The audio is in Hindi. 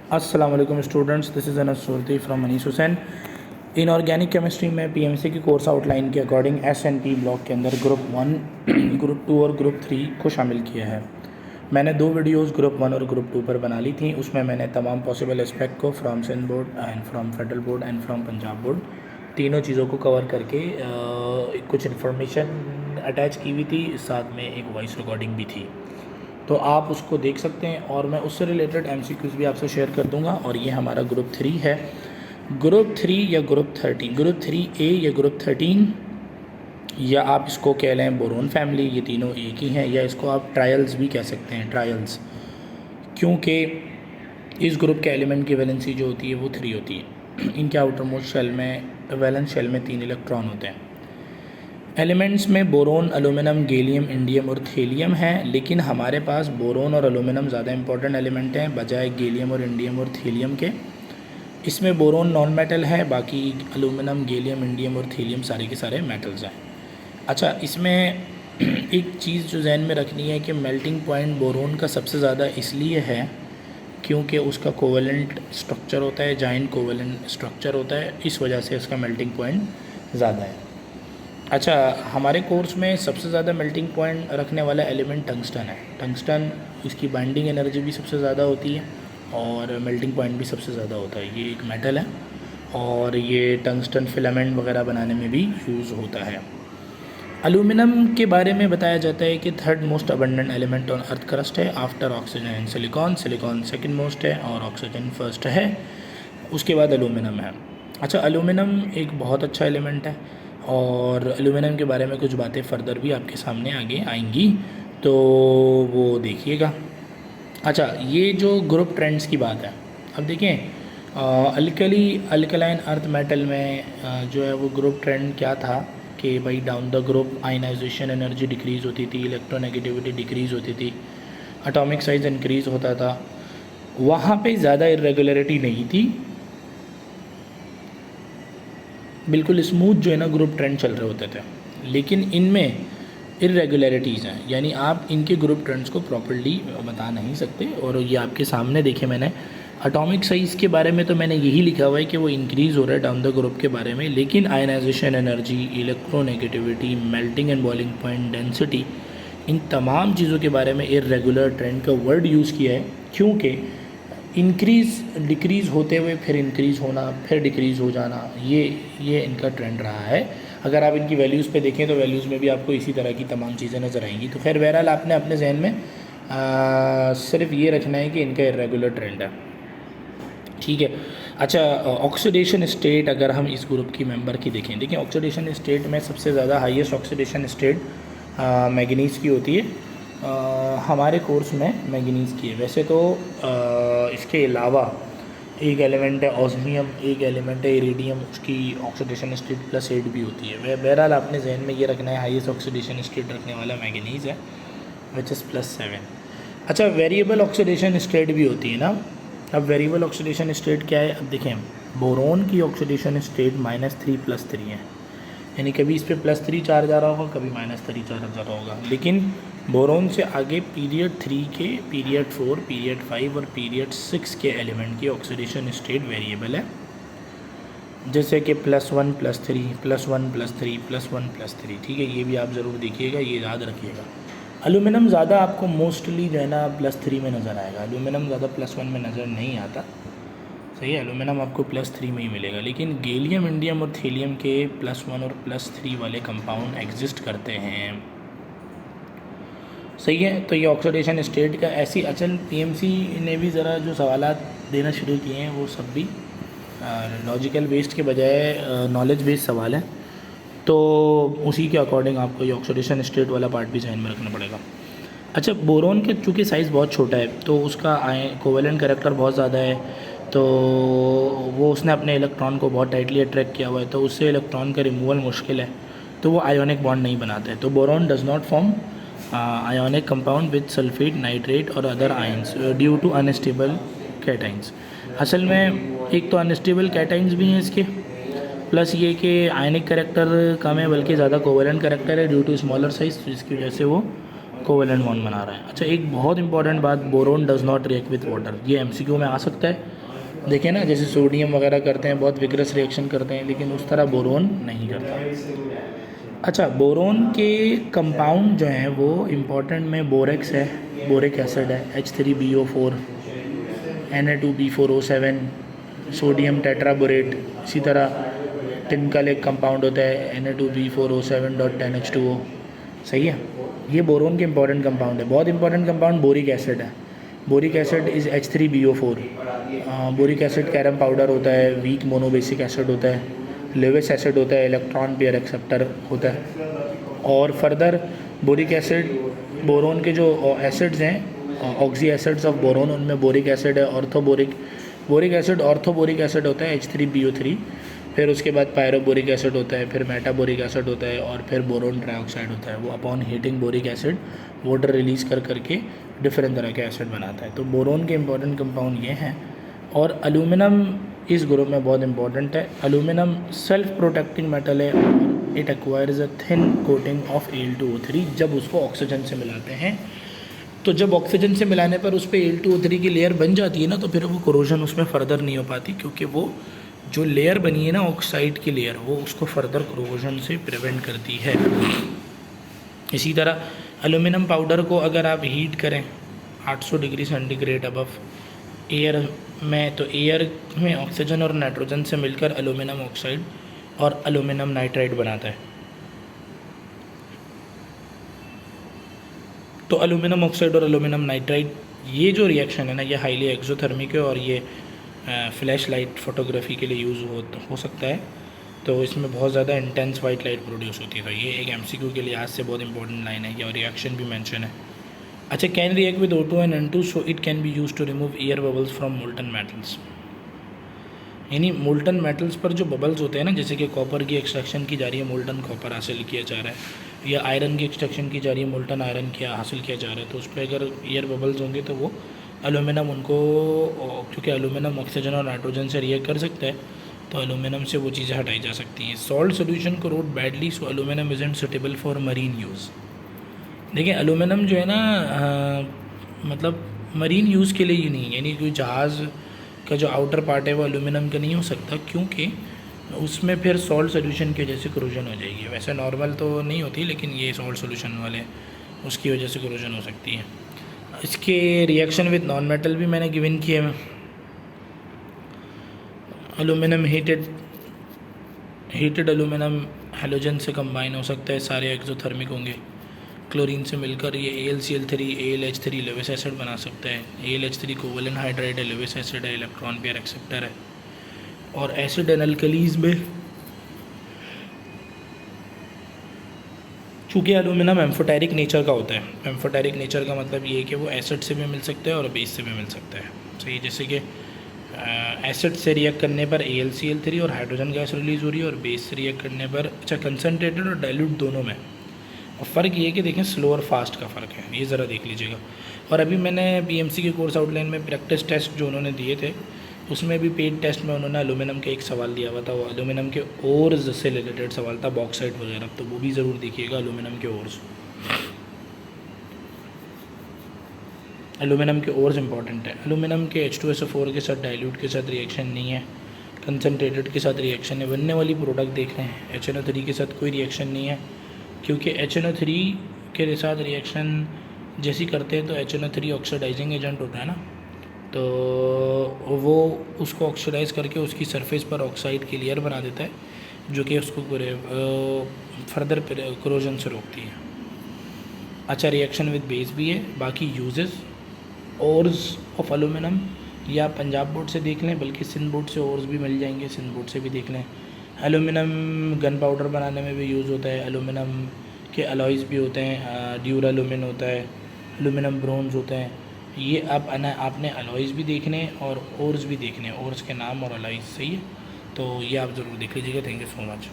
अस्सलाम वालेकुम students, this is Anas Surti from Manish Hussain. In organic chemistry में पीएमसी की कोर्स आउटलाइन के अकॉर्डिंग एसएनपी ब्लॉक के अंदर ग्रुप 1, ग्रुप 2 और ग्रुप 3 को शामिल किया है। मैंने 2 वीडियोस ग्रुप 1 और ग्रुप 2 पर बना ली थी। उसमें मैंने तमाम पॉसिबल एस्पेक्ट को from Sindh board and from federal board and from Punjab board तीनों चीज़ों को कवर करके कुछ इन्फॉर्मेशन अटैच की हुई थी, साथ में एक वॉइस रिकॉर्डिंग भी थी, तो आप उसको देख सकते हैं। और मैं उससे रिलेटेड एमसीक्यूज़ भी आपसे शेयर कर दूंगा। और ये हमारा ग्रुप 3 है। ग्रुप 3 या ग्रुप 13, ग्रुप 3A या ग्रुप 13, या आप इसको कह लें बोरोन फैमिली, ये तीनों एक ही हैं। या इसको आप ट्रायल्स भी कह सकते हैं, ट्रायल्स, क्योंकि इस ग्रुप के एलिमेंट की वैलेंसी जो होती है वो 3 होती है। इनके आउटर मोस्ट शेल में, वैलेंस शेल में 3 इलेक्ट्रॉन होते हैं। एलिमेंट्स में बोरोन, एल्यूमिनियम, गैलियम, इंडियम और थेलियम है, लेकिन हमारे पास बोरोन और एल्यूमिनियम ज़्यादा इंपॉर्टेंट एलिमेंट हैं बजाय गैलियम और इंडियम और थेलियम के। इसमें बोरोन नॉन मेटल है, बाकी एल्यूमिनियम, गैलियम, इंडियम और थेलियम सारे के सारे मेटल्स हैं। अच्छा, इसमें एक चीज़ जो जहन में रखनी है कि मेल्टिंग पॉइंट बोरोन का सबसे ज़्यादा इसलिए है क्योंकि उसका कोवेलेंट स्ट्रक्चर होता है, जॉइंट कोवेलेंट स्ट्रक्चर होता है, इस वजह से उसका मेल्टिंग पॉइंट ज़्यादा है। अच्छा, हमारे कोर्स में सबसे ज़्यादा मेल्टिंग पॉइंट रखने वाला एलिमेंट टंगस्टन है। टंगस्टन, इसकी बाइंडिंग एनर्जी भी सबसे ज़्यादा होती है और मेल्टिंग पॉइंट भी सबसे ज़्यादा होता है। ये एक मेटल है और ये टंगस्टन फिलामेंट वगैरह बनाने में भी यूज़ होता है। एल्यूमिनियम के बारे में बताया जाता है कि third most abundant element on earth crust है after oxygen and silicon. Silicon second most है और ऑक्सीजन फर्स्ट है, उसके बाद एल्यूमिनियम है। अच्छा, एल्यूमिनियम एक बहुत अच्छा एलिमेंट है और एल्यूमिनियम के बारे में कुछ बातें फर्दर भी आपके सामने आगे आएंगी, तो वो देखिएगा। अच्छा, ये जो ग्रुप ट्रेंड्स की बात है, अब देखें अल्कलाइन अर्थ मेटल में जो है वो ग्रुप ट्रेंड क्या था कि भाई down the group ionization energy decrease होती थी, इलेक्ट्रोनेगेटिविटी डिक्रीज़ होती थी, एटॉमिक साइज़ इंक्रीज़ होता था। वहाँ पे ज़्यादा इरेगुलरिटी नहीं थी, बिल्कुल स्मूथ जो है ना ग्रुप ट्रेंड चल रहे होते थे। लेकिन इनमें इरेगुलरिटीज़ हैं, यानी आप इनके ग्रुप ट्रेंड्स को प्रॉपर्ली बता नहीं सकते। और ये आपके सामने देखे मैंने एटॉमिक साइज़ के बारे में तो मैंने यही लिखा हुआ है कि वो इंक्रीज़ हो रहा है डाउन द ग्रुप के बारे में, लेकिन ionization energy, electronegativity, melting and boiling point, density, इन तमाम चीज़ों के बारे में इरेगुलर ट्रेंड का वर्ड यूज़ किया है, क्योंकि इंक्रीज़ डिक्रीज़ होते हुए फिर इंक्रीज़ होना, फिर डिक्रीज़ हो जाना, ये इनका ट्रेंड रहा है। अगर आप इनकी वैल्यूज़ पे देखें तो वैल्यूज़ में भी आपको इसी तरह की तमाम चीज़ें नज़र आएंगी। तो खैर बहरहाल आपने अपने जहन में सिर्फ ये रखना है कि इनका इरेगुलर ट्रेंड है, ठीक है। अच्छा, ऑक्सीडेशन स्टेट अगर हम इस ग्रुप की मेंबर की देखें, देखिए ऑक्सीडेशन स्टेट में सबसे ज़्यादा हाईएस्ट ऑक्सीडेशन स्टेट मैंगनीज़ की होती है। हमारे कोर्स में मैंगनीज़ की है। वैसे तो इसके अलावा एक एलिमेंट है ऑस्मियम, एक एलिमेंट है इरिडियम, उसकी ऑक्सीडेशन स्टेट +8 भी होती है। बहरहाल आपने जहन में ये रखना है हाईएस्ट ऑक्सीडेशन स्टेट रखने वाला मैंगनीज़ है, विच इज़ +7। अच्छा, वेरिएबल ऑक्सीडेशन स्टेट भी होती है ना। अब वेरिएबल ऑक्सीडेशन स्टेट क्या है, अब देखें बोरोन की ऑक्सीडेशन स्टेट -3+3 है, यानी कभी इस पर +3 चार्ज आ रहा होगा, कभी -3 चार्ज आ रहा होगा। लेकिन बोरोन से आगे पीरियड 3 के, पीरियड 4, पीरियड 5 और पीरियड 6 के एलिमेंट की ऑक्सीडेशन स्टेट वेरिएबल है, जैसे कि +1 +3, +1 +3, +1 +3, ठीक है। ये भी आप ज़रूर देखिएगा, ये याद रखिएगा। एल्यूमिनियम ज़्यादा आपको मोस्टली जो है ना +3 में नज़र आएगा, एल्यूमिनियम ज़्यादा +1 में नज़र नहीं आता, सही है। एल्यूमिनियम आपको +3 में ही मिलेगा, लेकिन गैलियम, इंडियम और थेलियम के +1 और +3 वाले कंपाउंड एग्जिस्ट करते हैं, सही है। तो ये ऑक्सीडेशन स्टेट का ऐसी, अचल पीएमसी ने भी ज़रा जो सवालात देना शुरू किए हैं वो सब भी लॉजिकल बेस्ड के बजाय नॉलेज बेस्ड सवाल है, तो उसी के अकॉर्डिंग आपको ये ऑक्सीडेशन स्टेट वाला पार्ट भी ध्यान में रखना पड़ेगा। अच्छा, बोरोन के चूँकि साइज़ बहुत छोटा है तो उसका कोवेलेंट कैरेक्टर बहुत ज़्यादा है, तो वो उसने अपने इलेक्ट्रॉन को बहुत टाइटली अट्रैक्ट किया हुआ है, तो उससे इलेक्ट्रॉन का रिमूवल मुश्किल है, तो वो आयोनिक बॉन्ड नहीं बनाते हैं। तो boron does not form ionic compound with sulphate, nitrate और other ions due to unstable cations. असल में एक तो अनस्टेबल कैटाइंस भी हैं इसके, प्लस ये कि आयनिक कैरेक्टर कम है बल्कि ज़्यादा कोवेलेंट कैरेक्टर है ड्यू टू स्मॉलर साइज, जिसकी वजह से वो कोवेलेंट बॉन्ड बना रहा है। अच्छा, एक बहुत इंपॉर्टेंट बात, boron does not react with water, ये एमसीक्यू में आ सकता है। देखें ना, जैसे सोडियम वगैरह करते हैं, बहुत विग्रस रिएक्शन करते हैं, लेकिन उस तरह बोरोन नहीं करता। अच्छा, बोरोन के कंपाउंड जो हैं वो इम्पोर्टेंट में बोरेक्स है, बोरिक एसिड है, H3BO4, Na2B4O7, सोडियम टेट्राबोरेट। इसी तरह टिन का एक कंपाउंड होता है Na2B4O7.10H2O। सही है, ये बोरोन के इंपॉर्टेंट कंपाउंड है। बहुत इंपॉर्टेंट कंपाउंड बोरिक एसिड है। Boric acid is H3BO4। Boric acid carrom powder होता है, वीक मोनोबेसिक एसिड होता है, लेविस एसिड होता है, इलेक्ट्रॉन पेयर एक्सेप्टर होता है। और फर्दर बोरिक एसिड, बोरोन के जो एसिड्स हैं, ऑक्सी एसिड्स ऑफ बोरोन, उनमें बोरिक एसिड है, बोरिक एसिड ऑर्थोबोरिक एसिड होता है H3BO3, फिर उसके बाद पायरोबोरिक एसिड होता है, फिर मेटाबोरिक एसिड होता है, और फिर बोरोन ट्राइऑक्साइड होता है। वो upon heating boric acid water release कर करके डिफरेंट तरह के एसिड बनाता है। तो बोरोन के इंपॉर्टेंट कंपाउंड ये हैं। और एल्यूमिनियम इस ग्रुप में बहुत इंपॉर्टेंट है। एल्यूमिनियम सेल्फ प्रोटेक्टिंग मेटल है, it acquires a thin coating of Al2O3 जब उसको ऑक्सीजन से मिलाते हैं। तो जब ऑक्सीजन से मिलाने पर उस पर Al2O3 की लेयर बन जाती है ना, तो फिर वो कोरोजन उसमें फ़र्दर नहीं हो पाती, क्योंकि वो जो लेयर बनी है ना ऑक्साइड की लेयर, वो उसको फर्दर कोरोजन से प्रिवेंट करती है। इसी तरह एल्यूमिनियम पाउडर को अगर आप हीट करें 800 डिग्री सेंटीग्रेड अबव एयर में, तो एयर में ऑक्सीजन और नाइट्रोजन से मिलकर एल्यूमिनियम ऑक्साइड और एल्यूमिनियम नाइट्राइड बनाता है। तो एल्यूमिनियम ऑक्साइड और एल्यूमिनियम नाइट्राइड, ये जो रिएक्शन है ना, ये हाईली एक्सोथर्मिक है, और ये फ्लैश लाइट फोटोग्राफी के लिए यूज़ हो सकता है। तो इसमें बहुत ज़्यादा इंटेंस वाइट लाइट प्रोड्यूस होती है। तो ये एक MCQ के लिहाज से बहुत इंपॉर्टेंट लाइन है, और रिएक्शन भी मेंशन है। अच्छा, can react with O2 and N2 so it can be use to remove air bubbles from molten metals. यानी मोल्टन मेटल्स पर जो बबल्स होते हैं ना, जैसे कि कॉपर की एक्सट्रैक्शन की जा रही है, मोल्टन कॉपर हासिल किया जा रहा है, या आयरन की एक्सट्रैक्शन की जा रही है, मोल्टन आयरन किया हासिल किया जा रहा है, तो उस पर अगर एयर बबल्स होंगे तो वो एल्यूमिनियम उनको, क्योंकि एल्यूमिनियम ऑक्सीजन और नाइट्रोजन से रिएक्ट कर सकता है, तो एल्यूमिनियम से वो चीज़ें हटाई जा सकती हैं। सॉल्ट सोल्यूशन को road badly, so aluminium isn't suitable for marine use. देखिए, एल्यूमिनियम जो है ना, मतलब मरीन यूज़ के लिए ही नहीं, यानी कोई जहाज़ का जो आउटर पार्ट है वो एल्यूमिनियम का नहीं हो सकता, क्योंकि उसमें फिर सॉल्ट सोल्यूशन की वजह से कोरोजन हो जाएगी। वैसे नॉर्मल तो नहीं होती, लेकिन ये सॉल्ट सोल्यूशन वाले उसकी वजह से कोरोजन हो सकती है। इसके रिएक्शन विद नॉन मेटल भी मैंने गिवन किए हैं। एल्यूमिनियम हीटेड एल्यूमिनियम हैलोजन से कंबाइन हो सकता है, सारे एक्सोथर्मिक होंगे। क्लोरीन से मिलकर ये AlCl3 AlH3 लेविस एसिड बना सकता है। AlH3 कोवलेंट हाइड्राइड है, लेविस एसिड है, इलेक्ट्रॉन पेयर एक्सेप्टर है। और एसिड एंड अल्कलीज में चूँकि एल्यूमिनियम एम्फोटेरिक नेचर का होता है, एम्फोटेरिक नेचर का मतलब ये है कि वो एसिड से भी मिल सकता है और बेस से भी मिल सकता है। सही, जैसे कि एसिड से रिएक्ट करने पर AlCl3 और हाइड्रोजन गैस रिलीज़ हो रही है, और बेस से रिएक्ट करने पर, अच्छा, कंसनट्रेटेड और डाइल्यूट दोनों में। और फ़र्क ये है कि देखें स्लो और फास्ट का फ़र्क है, ये ज़रा देख लीजिएगा। और अभी मैंने PMC के कोर्स आउटलाइन में प्रैक्टिस टेस्ट जो उन्होंने दिए थे, उसमें भी पेड टेस्ट में उन्होंने एल्यूमिनियम के एक सवाल दिया हुआ था, वो एल्यूमिनियम के ओर्स से रिलेटेड सवाल था, बॉक्साइट वगैरह, तो वो भी ज़रूर देखिएगा। एल्यूमिनियम के ओर्स, एल्यूमिनियम के ओर्स इंपॉर्टेंट है। एल्यूमिनियम के H2SO4 के साथ डाइल्यूट के साथ रिएक्शन नहीं है, कंसनट्रेटेड के साथ रिएक्शन है। बनने वाली प्रोडक्ट देख रहे हैं, HNO3 के साथ कोई रिएक्शन नहीं है, क्योंकि HNO3 के साथ रिएक्शन जैसी करते हैं तो HNO3 ऑक्सीडाइजिंग एजेंट होता है ना, तो वो उसको ऑक्सीडाइज करके उसकी सरफेस पर ऑक्साइड की लेयर बना देता है, जो कि उसको फर्दर कोरोजन से रोकती है। अच्छा, रिएक्शन विद बेस भी है। बाकी यूजेस, ओर्स ऑफ एल्यूमिनियम, या पंजाब बोर्ड से देख लें, बल्कि सिंध बोर्ड से ओर्स भी मिल जाएंगे, सिंध बोर्ड से भी देख लें। एल्यूमिनियम गन पाउडर बनाने में भी यूज़ होता है। एल्यूमिनियम के अलॉयज़ भी होते हैं, ड्यूरालुमिन होता है, एल्यूमिनियम ब्रोंज होते हैं। ये आपने अलॉयज़ भी देखने और ओर्स भी देखने, ओर्स के नाम और अलॉयज़। सही है, तो ये आप ज़रूर देख लीजिएगा। Thank you so much.